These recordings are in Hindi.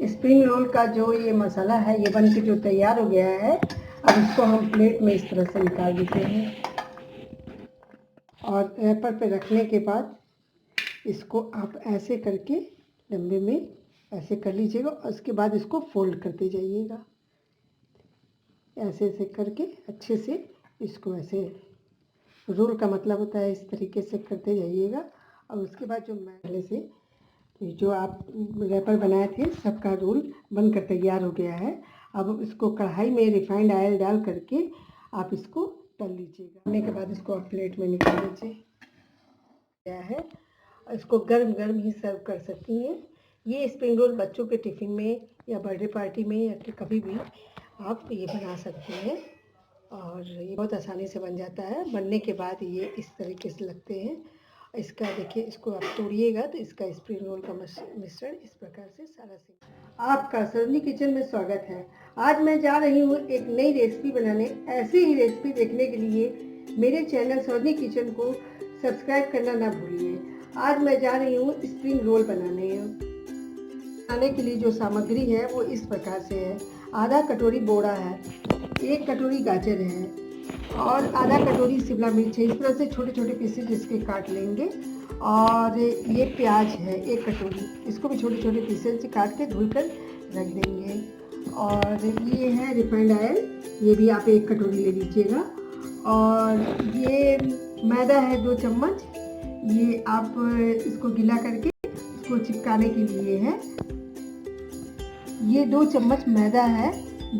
स्प्रिंग रोल का जो ये मसाला है ये बन के जो तैयार हो गया है, अब इसको हम प्लेट में इस तरह से निकाल देते हैं और रैपर पे रखने के बाद इसको आप ऐसे करके लंबे में ऐसे कर लीजिएगा और उसके बाद इसको फोल्ड करते जाइएगा, ऐसे ऐसे करके अच्छे से इसको ऐसे, रोल का मतलब होता है इस तरीके से करते जाइएगा। और उसके बाद जो मैं पहले से जो आप रैपर बनाए थे सबका रोल बनकर तैयार हो गया है। अब इसको कढ़ाई में रिफाइंड ऑयल डाल करके आप इसको तल लीजिएगा। तलने के बाद इसको आप प्लेट में निकाल लीजिए क्या है, इसको गर्म गर्म ही सर्व कर सकती हैं। ये स्प्रिंग रोल बच्चों के टिफ़िन में या बर्थडे पार्टी में या कभी भी आप ये बना सकते हैं और ये बहुत आसानी से बन जाता है। बनने के बाद ये इस तरीके से लगते हैं। इसका देखिए, इसको आप तोड़िएगा तो इसका स्प्रिंग रोल का मिश्रण इस प्रकार से सारा से। आपका सरोजनी किचन में स्वागत है। आज मैं जा रही हूँ एक नई रेसिपी बनाने। ऐसी ही रेसिपी देखने के लिए मेरे चैनल सरोजनी किचन को सब्सक्राइब करना ना भूलिए। आज मैं जा रही हूँ स्प्रिंग रोल बनाने के लिए जो सामग्री है वो इस प्रकार से है। आधा कटोरी बोड़ा है, 1 कटोरी गाजर है और आधा कटोरी शिमला मिर्च है। इस तरह से छोटे छोटे पीसेज इसके काट लेंगे। और ये प्याज है 1 कटोरी, इसको भी छोटे छोटे पीसेज से काट के धुल कर रख देंगे। और ये है रिफाइंड ऑयल, ये भी आप 1 कटोरी ले लीजिएगा। और ये मैदा है 2 चम्मच, ये आप इसको गीला करके इसको चिपकाने के लिए है। ये 2 चम्मच मैदा है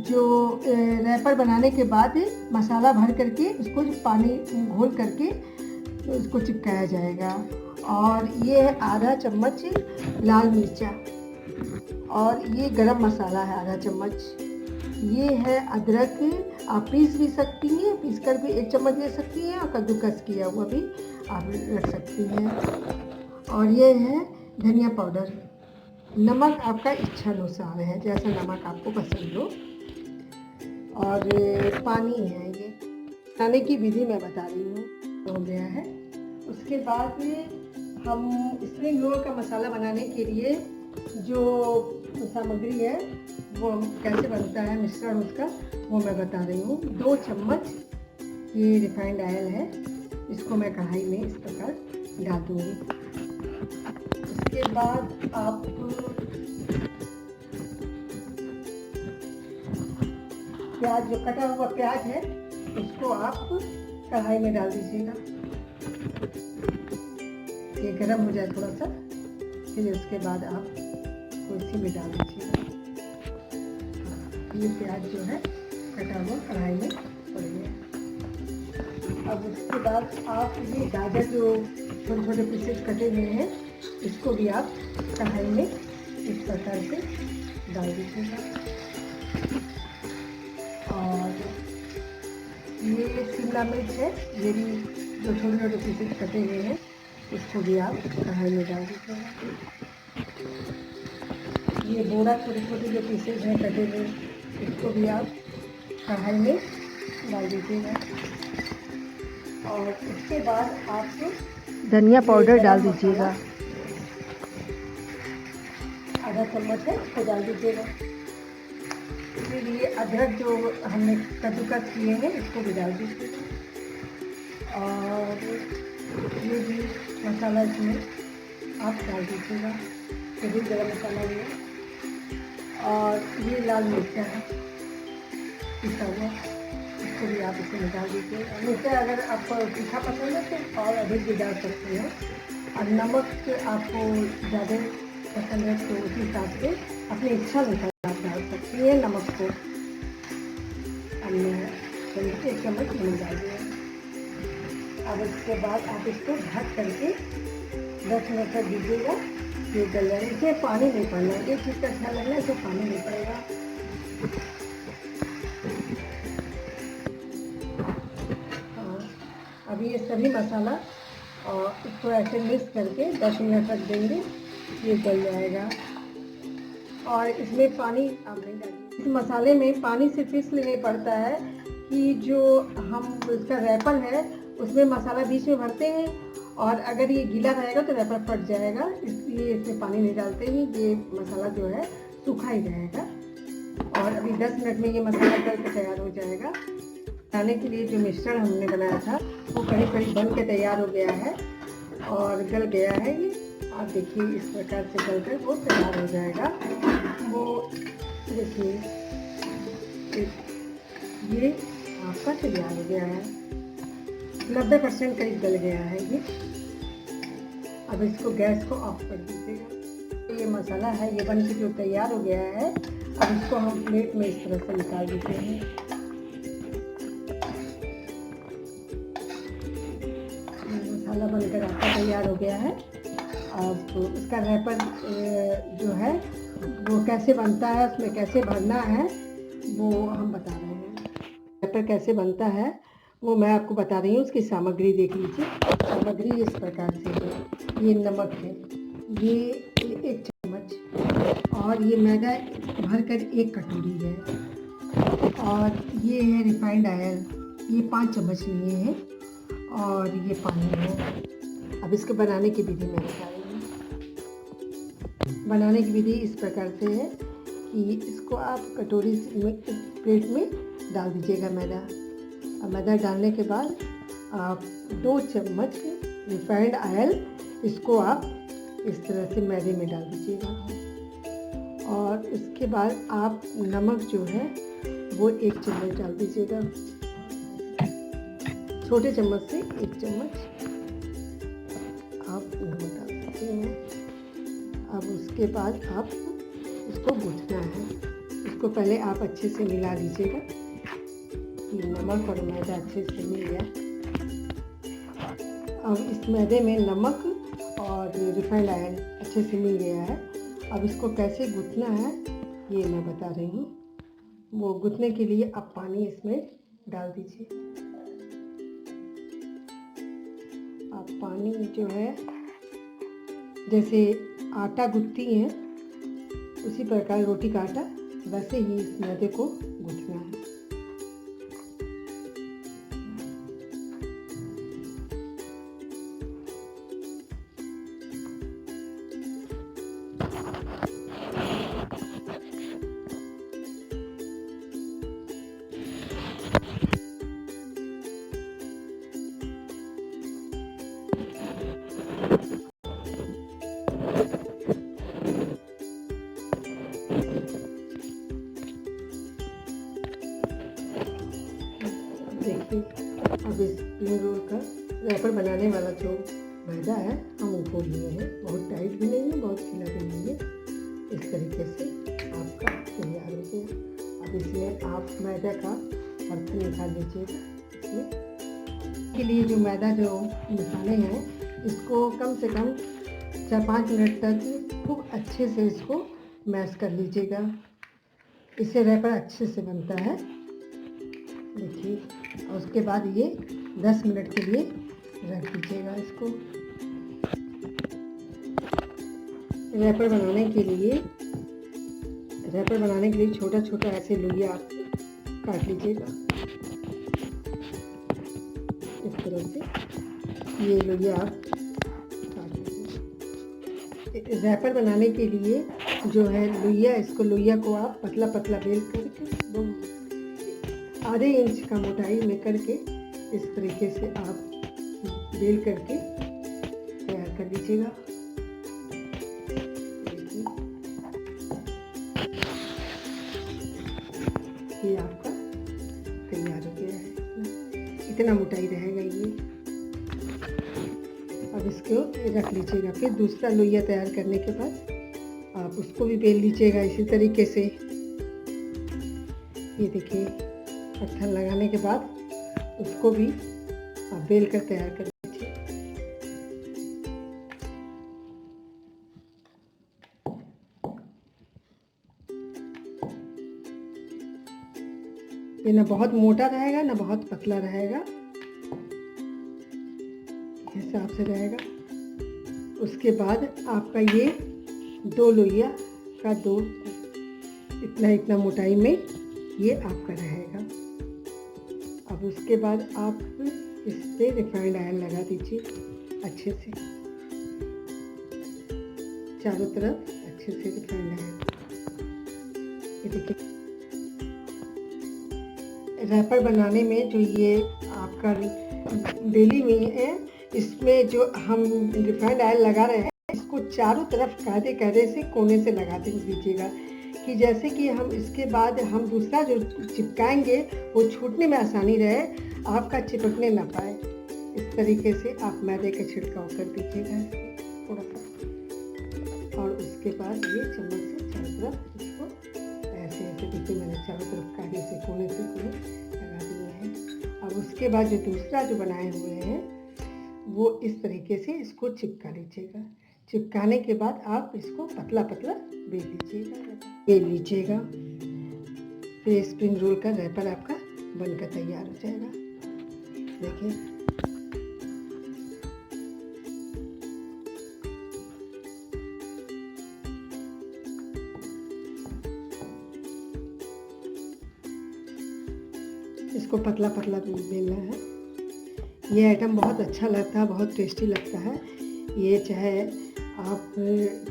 जो रैपर बनाने के बाद मसाला भर करके उसको पानी घोल करके उसको चिपकाया जाएगा। और ये है आधा चम्मच लाल मिर्चा और ये गरम मसाला है आधा चम्मच। ये है अदरक, आप पीस भी सकती हैं, पीस कर भी 1 चम्मच ले सकती हैं और कद्दूकस किया हुआ भी आप रख सकती हैं। और ये है धनिया पाउडर। नमक आपका इच्छा अनुसार है, जैसा नमक आपको पसंद हो। और पानी है। ये बनाने की विधि मैं बता रही हूँ। हो गया है। उसके बाद हम स्प्रिंग रोल का मसाला बनाने के लिए जो सामग्री है वो कैसे बनता है, मिश्रण उसका, वो मैं बता रही हूँ। 2 चम्मच ये रिफाइंड ऑयल है, इसको मैं कढ़ाई में इस प्रकार डाल दूँगी। उसके बाद आप प्याज, जो कटा हुआ प्याज है उसको आप कढ़ाई में डाल दीजिएगा। ये गरम हो जाए थोड़ा सा, फिर उसके बाद आप इसी में डाल दीजिएगा। ये प्याज जो है कटा हुआ कढ़ाई में पड़ गया। अब उसके बाद आप ये गाजर जो छोटे छोटे पीसेस कटे हुए हैं इसको भी आप कढ़ाई में इस प्रकार से डाल दीजिएगा। और ये शिमला मिर्च है, ये भी जो छोटे छोटे पीसेस कटे हुए हैं इसको भी आप कढ़ाई में डाल दीजिएगा। ये बोड़ा छोटे छोटे जो पीसेस हैं कटे हुए इसको भी आप कढ़ाई में डाल दीजिएगा। और उसके बाद आप धनिया पाउडर डाल दीजिएगा, आधा चम्मच है इसको डाल दीजिएगा। फिर ये अदरक जो हमने कद्दूकस किए हैं इसको भी डाल दीजिएगा। और ये भी मसाला इसमें आप डाल दीजिएगा, ये भी गरम मसाला है। और ये लाल मिर्चा है पिसा हुआ, इसको भी आप इसमें डाल दीजिएगा। मिर्चा अगर आपको तीखा पसंद है तो और अधिक भी डाल सकते हैं। और नमक आपको ज़्यादा पसंद है तो उसी हिसाब से अपनी इच्छा अनुसार आप डाल सकती हैं नमक को। हमने 1 चम्मच नमक डाल दिया। अब इसके बाद आप इसको ढक करके 10 मिनट तक दीजिएगा। ये गल जाए, इसे पानी नहीं पड़ना, एक चीज़ का ख्याल रखना, इसे पानी नहीं पड़ेगा। हाँ, अभी ये सभी मसाला और इसको ऐसे मिक्स करके 10 मिनट रख देंगे, ये गल जाएगा। और इसमें पानी आप नहीं डालिए। इस मसाले में पानी सिर्फ इसलिए नहीं पड़ता है कि जो हम इसका रैपर है उसमें मसाला बीच में भरते हैं और अगर ये गीला रहेगा तो रैपर फट जाएगा, इसलिए इसमें पानी नहीं डालते हैं। ये मसाला जो है सूखा ही रहेगा। और अभी 10 मिनट में ये मसाला गल के तैयार हो जाएगा। बनाने के लिए जो मिश्रण हमने बनाया था वो करीब करीब बन के तैयार हो गया है और गल गया है। ये आप देखिए इस प्रकार से गल कर वो तैयार हो जाएगा। वो देखिए ये आपका तैयार हो गया है, 90% करीब गल गया है ये। अब इसको गैस को ऑफ कर दीजिएगा। ये मसाला है ये बन के जो तैयार हो गया है। अब इसको हम प्लेट में इस तरह से निकाल देते हैं। मसाला बनकर आपका तैयार हो गया है। अब तो इसका रैपर जो है वो कैसे बनता है, उसमें कैसे भरना है वो हम बता रहे हैं। रैपर कैसे बनता है वो मैं आपको बता रही हूँ। उसकी सामग्री देख लीजिए। सामग्री इस प्रकार से है। ये नमक है, ये 1 चम्मच, और ये मैदा भरकर 1 कटोरी है, और ये है रिफाइंड ऑयल, ये 5 चम्मच लिए हैं, और ये पानी है। अब इसको बनाने की विधि मैं बता रही हूँ। बनाने की विधि इस प्रकार से है कि इसको आप कटोरी में प्लेट में डाल दीजिएगा मैदा। अब मैदा डालने के बाद आप 2 चम्मच रिफाइंड ऑयल इसको आप इस तरह से मैदे में डाल दीजिएगा। और उसके बाद आप नमक जो है वो 1 चम्मच डाल दीजिएगा। छोटे चम्मच से 1 चम्मच आप नमक डाल सकते हैं। अब उसके बाद आप इसको गूँथना है। इसको पहले आप अच्छे से मिला लीजिएगा। नमक और मैदा अच्छे से मिल गया। अब इस मैदे में नमक और रिफाइंड ऑयल अच्छे से मिल गया है। अब इसको कैसे गूँथना है ये मैं बता रही हूँ। वो गूँथने के लिए आप पानी इसमें डाल दीजिए। आप पानी जो है जैसे आटा गूँथती हैं उसी प्रकार रोटी का आटा वैसे ही इस मैदे को गूँथना है। देखिए अब इस स्प्रिंग रोल का रैपर बनाने वाला जो मैदा है हम वो खोल लिए हैं। बहुत टाइट भी नहीं है, बहुत ढीला भी नहीं है। इस तरीके से आपका तैयार हो गया। अब इसमें आप मैदा का बर्तन निकाल लीजिएगा। इसमें के लिए जो मैदा जो निकाले हैं इसको कम से कम 4-5 मिनट तक खूब अच्छे से इसको मैश कर लीजिएगा। इससे रैपर अच्छे से बनता है। देखिए, और उसके बाद ये 10 मिनट के लिए रख दीजिएगा इसको। रैपर बनाने के लिए छोटा छोटा ऐसे लोइया आप काट लीजिएगा। इस तरह से ये लोइया आप काट लीजिए। रैपर बनाने के लिए जो है लोइया को आप पतला पतला बेल करके आधे इंच का मोटाई में करके इस तरीके से आप बेल करके तैयार कर लीजिएगा। ये आपका तैयार हो गया है। इतना मोटाई रहेगा ये। अब इसको रख लीजिएगा। फिर दूसरा लोइया तैयार करने के बाद आप उसको भी बेल लीजिएगा इसी तरीके से। ये देखिए, पत्थर लगाने के बाद उसको भी आप बेल कर तैयार कर लीजिए। ये ना बहुत मोटा रहेगा ना बहुत पतला रहेगा, हिसाब से रहेगा। उसके बाद आपका ये 2 लोइया का 2 इतना मोटाई में ये आपका रहेगा। अब उसके बाद आप इस पे रिफाइंड ऑयल लगा दीजिए अच्छे से, चारों तरफ अच्छे से रिफाइंड ऑयल। ये देखिए रैपर बनाने में जो ये आपका डेली में है, इसमें जो हम रिफाइंड ऑयल लगा रहे हैं, इसको चारों तरफ कायदे से कोने से लगा दीजिएगा कि जैसे कि हम इसके बाद हम दूसरा जो चिपकाएंगे वो छूटने में आसानी रहे, आपका चिपकने ना पाए। इस तरीके से आप मैदे का छिड़काव कर दीजिएगा थोड़ा सा, और उसके बाद ये चम्मच से चारों तरफ इसको ऐसे देखिए मैंने चारों तरफ कायदे से कोने लगा दिए हैं। अब उसके बाद जो दूसरा जो बनाए हुए हैं वो इस तरीके से इसको चिपका लीजिएगा। चिपकाने के बाद आप इसको पतला पतला बेल लीजिएगा। फिर स्प्रिंग रोल का रैपर आपका बनकर तैयार हो जाएगा। देखिए इसको पतला पतला बेलना है। ये आइटम बहुत अच्छा लगता है, बहुत टेस्टी लगता है। ये चाहे आप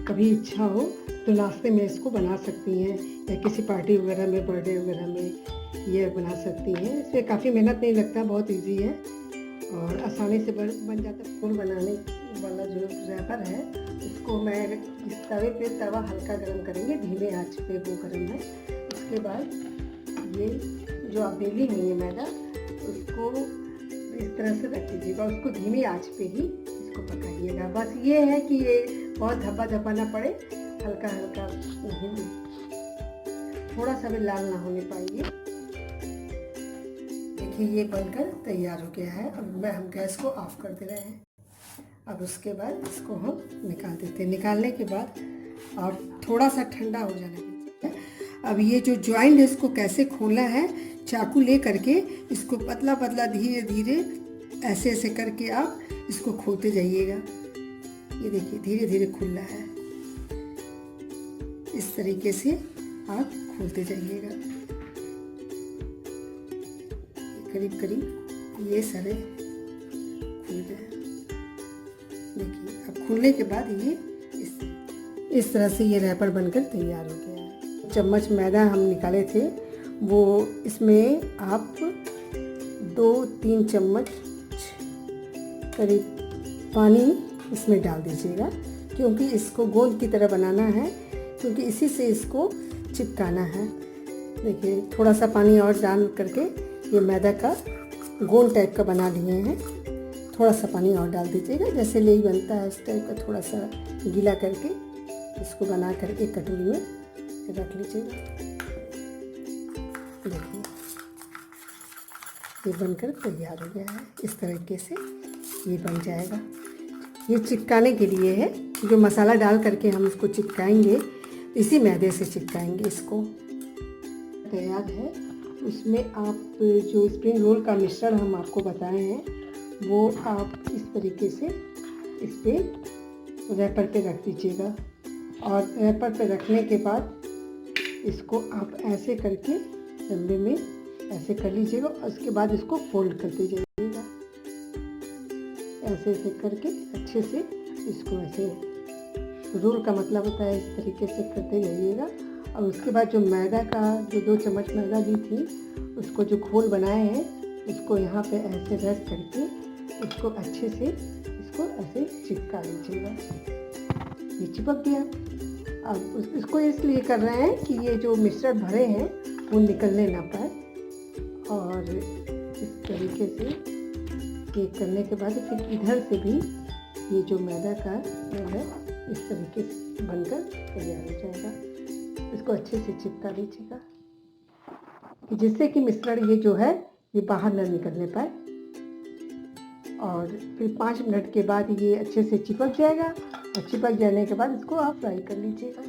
कभी इच्छा हो तो नाश्ते में इसको बना सकती हैं, या किसी पार्टी वगैरह में, बर्थडे वगैरह में ये बना सकती हैं। इसमें काफ़ी मेहनत नहीं लगता, बहुत इजी है और आसानी से बन जाता है। फूल बनाने वाला जो रैपर है उसको मैं इस तवे पे, तवा हल्का गर्म करेंगे, धीमे आंच पे वो गर्म है। उसके बाद ये जो आप बेली हुई है मैदा, उसको इस तरह से रख दीजिएगा, उसको धीमी आंच पे ही इसको पकाइएगा। बस ये है कि ये बहुत धब्बा धब्बा ना पड़े, हल्का हल्का नहीं, थोड़ा सा भी लाल ना होने पाइए। देखिए ये बनकर तैयार हो गया है। अब हम गैस को ऑफ कर दे रहे हैं। अब उसके बाद इसको हम निकाल देते हैं। निकालने के बाद और थोड़ा सा ठंडा हो जाने दीजिए। अब ये जो ज्वाइंट है इसको कैसे खोलना है, चाकू ले करके इसको पतला पतला धीरे धीरे ऐसे ऐसे करके आप इसको खोलते जाइएगा। ये देखिए धीरे धीरे खुल रहा है, इस तरीके से आप खोलते जाइएगा। करीब करीब ये सारे खुल गए। देखिए अब खुलने के बाद ये इस तरह से ये रैपर बनकर तैयार हो गया है। चम्मच मैदा हम निकाले थे, वो इसमें आप 2-3 चम्मच करीब पानी इसमें डाल दीजिएगा, क्योंकि इसको गोंद की तरह बनाना है, क्योंकि इसी से इसको चिपकाना है। देखिए थोड़ा सा पानी और डाल करके ये मैदा का गोंद टाइप का बना लिए हैं। थोड़ा सा पानी और डाल दीजिएगा, जैसे लेई बनता है इस टाइप का, थोड़ा सा गीला करके इसको बना करके कटोरी में रख लीजिएगा। देखिए ये बनकर तैयार हो गया है। इस तरीके से ये बन जाएगा। ये चिपकाने के लिए है, जो मसाला डाल करके हम इसको चिपकाएंगे, इसी मैदे से चिपकाएंगे इसको। तैयार है। उसमें आप जो स्प्रिंग रोल का मिश्रण हम आपको बताए हैं वो आप इस तरीके से इस पर रैपर पे रख दीजिएगा, और रैपर पे रखने के बाद इसको आप ऐसे करके डब्बे में ऐसे कर लीजिएगा, और उसके बाद इसको फोल्ड करते जाइएगा। ऐसे ऐसे करके अच्छे से इसको ऐसे, रोल का मतलब होता है इस तरीके से करते जाइएगा। और उसके बाद जो मैदा का जो 2 चम्मच मैदा दी थी, उसको जो घोल बनाए हैं उसको यहाँ पे ऐसे रख करके उसको अच्छे से इसको ऐसे चिपका लीजिएगा। ये चिपक गया। अब इसको इसलिए कर रहे हैं कि ये जो मिश्रण भरे हैं वो निकलने ना पाए, और इस तरीके से ये करने के बाद फिर इधर से भी ये जो मैदा का रोल है इस तरीके से बनकर तैयार हो जाएगा। इसको अच्छे से चिपका लीजिएगा कि जिससे कि मिश्रण ये जो है ये बाहर ना निकलने पाए, और फिर 5 मिनट के बाद ये अच्छे से चिपक जाएगा। और चिपक जाने के बाद इसको आप फ्राई कर लीजिएगा।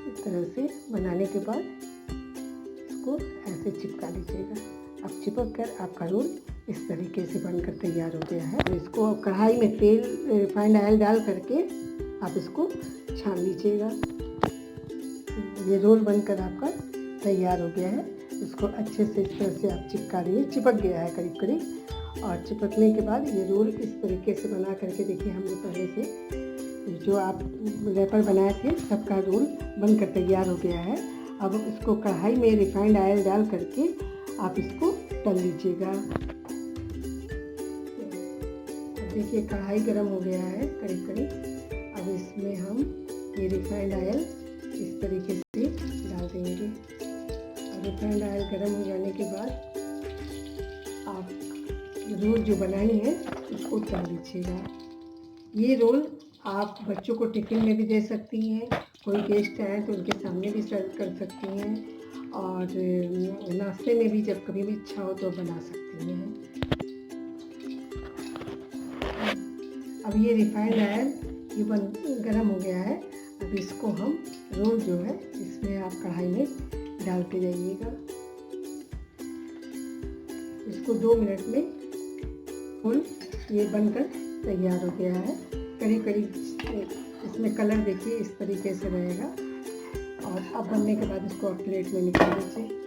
इस तरह से बनाने के बाद इसको ऐसे चिपका लीजिएगा। अब चिपक कर आपका रोल इस तरीके से बनकर तैयार हो गया है। और इसको कढ़ाई में तेल रिफाइंड ऑयल डाल करके आप इसको छान लीजिएगा। ये रोल बनकर आपका तैयार हो गया है। इसको अच्छे से इस तरह से आप चिपका लीजिए। चिपक गया है करीब करीब, और चिपकने के बाद ये रोल इस तरीके से बना करके देखिए, हमने पहले से जो आप रैपर बनाए थे सबका रोल बनकर तैयार हो गया है। अब इसको कढ़ाई में रिफाइंड ऑयल डाल करके आप इसको तल लीजिएगा। अब देखिए कढ़ाई गरम हो गया है करीब करीब। अब इसमें हम ये रिफाइंड ऑयल इस तरीके से डाल देंगे। और रिफाइंड ऑयल गरम हो जाने के बाद आप रोल जो बनाई है उसको तल लीजिएगा। ये रोल आप बच्चों को टिफ़िन में भी दे सकती हैं, कोई गेस्ट आए तो उनके सामने भी सर्व कर सकती हैं, और नाश्ते में भी जब कभी भी इच्छा हो तो बना सकती हैं। अब ये रिफाइंड ऑयल ये गरम हो गया है। अब इसको हम रोल जो है इसमें आप कढ़ाई में डालते जाइएगा। इसको 2 मिनट में रोल ये बनकर तैयार हो गया है। करीब करीब इसमें कलर देखिए इस तरीके से रहेगा। और अब बनने के बाद इसको आप प्लेट में निकाल लीजिए।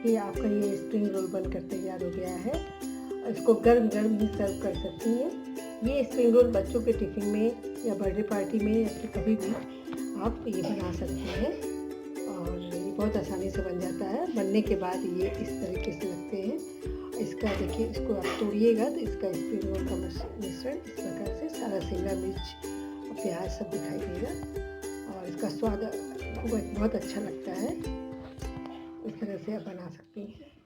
ये आपका ये स्प्रिंग रोल बनकर तैयार हो गया है। और इसको गर्म गर्म ही सर्व कर सकती हैं। ये स्प्रिंग रोल बच्चों के टिफ़िन में या बर्थडे पार्टी में या फिर कभी भी आप ये बना सकते हैं। और ये बहुत आसानी से बन जाता है। बनने के बाद ये इस तरीके से लगते हैं। इसका देखिए इसको आप तोड़िएगा तो इसका स्प्रिंग रोल का मिश्रण इस प्रकार से सारा शिमला मिर्च और प्याज सब दिखाई देगा। और इसका स्वाद बहुत अच्छा लगता है। इस तरह से आप बना सकती हैं।